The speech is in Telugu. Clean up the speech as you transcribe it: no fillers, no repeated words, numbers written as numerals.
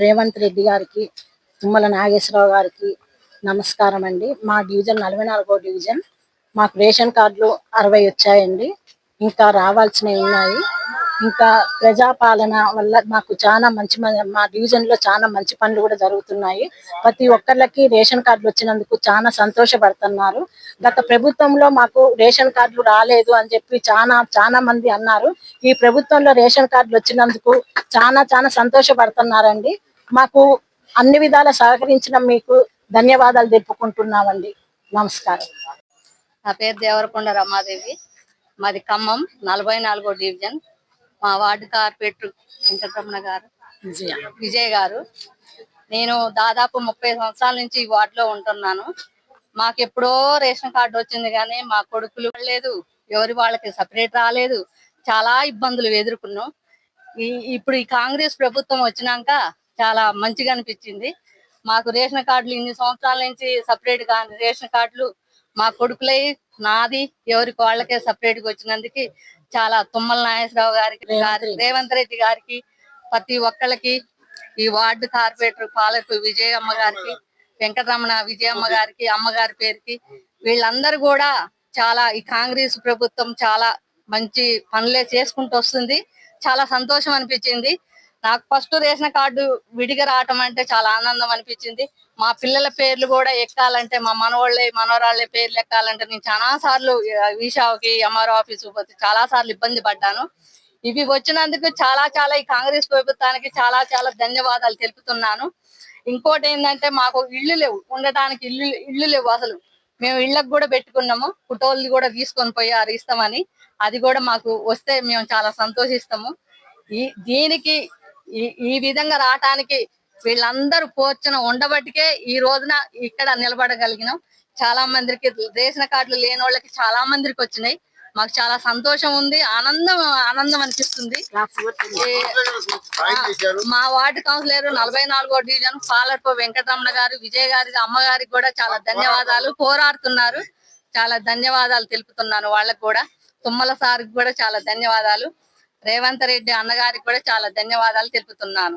రేవంత్ రెడ్డి గారికి, తుమ్మల నాగేశ్వరరావు గారికి నమస్కారం అండి. మా డివిజన్ 44వ డివిజన్. మాకు రేషన్ కార్డులు 60 వచ్చాయండి. ఇంకా రావాల్సినవి ఉన్నాయి. ఇంకా ప్రజాపాలన వల్ల మాకు చాలా మంచి మా డివిజన్ లో చాలా మంచి పనులు కూడా జరుగుతున్నాయి. ప్రతి ఒక్కళ్ళకి రేషన్ కార్డులు వచ్చినందుకు చాలా సంతోషపడుతున్నారు. గత ప్రభుత్వంలో మాకు రేషన్ కార్డులు రాలేదు అని చెప్పి చాలా మంది అన్నారు. ఈ ప్రభుత్వంలో రేషన్ కార్డులు వచ్చినందుకు చాలా సంతోషపడుతున్నారండి. మాకు అన్ని విధాల సహకరించిన మీకు ధన్యవాదాలు తెలుపుకుంటున్నామండి. నమస్కారం. నా పేరు దేవరకొండ రమాదేవి. మాది ఖమ్మం 44వ డివిజన్. మా వార్డు కార్పొరేటర్ వెంకటరమణ గారు, విజయ్ గారు. నేను దాదాపు 30 సంవత్సరాల నుంచి ఈ వార్డులో ఉంటున్నాను. మాకు ఎప్పుడో రేషన్ కార్డు వచ్చింది కానీ మా కొడుకులు లేదు, ఎవరి వాళ్ళకి సపరేట్ రాలేదు. చాలా ఇబ్బందులు ఎదుర్కొన్నాం. ఇప్పుడు ఈ కాంగ్రెస్ ప్రభుత్వం వచ్చినాక చాలా మంచిగా అనిపించింది. మాకు రేషన్ కార్డులు ఇన్ని సంవత్సరాల నుంచి సపరేట్ గా రేషన్ కార్డులు మా కొడుకులై నాది ఎవరికి వాళ్ళకే సపరేట్ గా వచ్చినందుకు చాలా తుమ్మల నాగేశ్వరరావు గారికి, రేవంత్ రెడ్డి గారికి, ప్రతి ఒక్కళ్ళకి, ఈ వార్డు కార్పొరేటర్ పాలకు విజయమ్మ గారికి, వెంకటరమణ విజయమ్మ గారికి, అమ్మగారి పేరుకి, వీళ్ళందరూ కూడా చాలా ఈ కాంగ్రెస్ ప్రభుత్వం చాలా మంచి పనులే చేసుకుంటూ వస్తుంది. చాలా సంతోషం అనిపించింది. నాకు ఫస్ట్ రేషన్ కార్డు విడిగా రావటం అంటే చాలా ఆనందం అనిపించింది. మా పిల్లల పేర్లు కూడా ఎక్కాలంటే, మా మనవరాళ్ళ పేర్లు ఎక్కాలంటే నేను చాలా సార్లు వీషాకి ఎంఆర్ఓ ఆఫీసు పోతే చాలా సార్లు ఇబ్బంది పడ్డాను. ఇవి వచ్చినందుకు చాలా ఈ కాంగ్రెస్ ప్రభుత్వానికి చాలా ధన్యవాదాలు తెలుపుతున్నాను. ఇంకోటి ఏంటంటే మాకు ఇళ్ళు లేవు, ఉండటానికి ఇళ్ళు లేవు. అసలు మేము ఇళ్ళకు కూడా పెట్టుకున్నాము, ఫోటోలు కూడా తీసుకొని పోయారు ఇస్తామని. అది కూడా మాకు వస్తే మేము చాలా సంతోషిస్తాము. దీనికి ఈ విధంగా రావటానికి వీళ్ళందరూ పోర్చున ఉండబట్టికే ఈ రోజున ఇక్కడ నిలబడగలిగినాం. చాలా మందికి రేషన్ కార్డులు లేని వాళ్ళకి చాలా మందికి వచ్చినాయి. మాకు చాలా సంతోషం ఉంది, ఆనందం అనిపిస్తుంది. మా వార్డు కౌన్సిలర్ 44వ డివిజన్ పాలర్ప వెంకటరమణ గారు, విజయ్ గారికి, అమ్మగారికి కూడా చాలా ధన్యవాదాలు. పోరాడుతున్నారు, చాలా ధన్యవాదాలు తెలుపుతున్నాను వాళ్ళకు కూడా. తుమ్మల సార్కి కూడా చాలా ధన్యవాదాలు. రేవంత్ రెడ్డి అన్నగారికి కూడా చాలా ధన్యవాదాలు తెలుపుతున్నాను.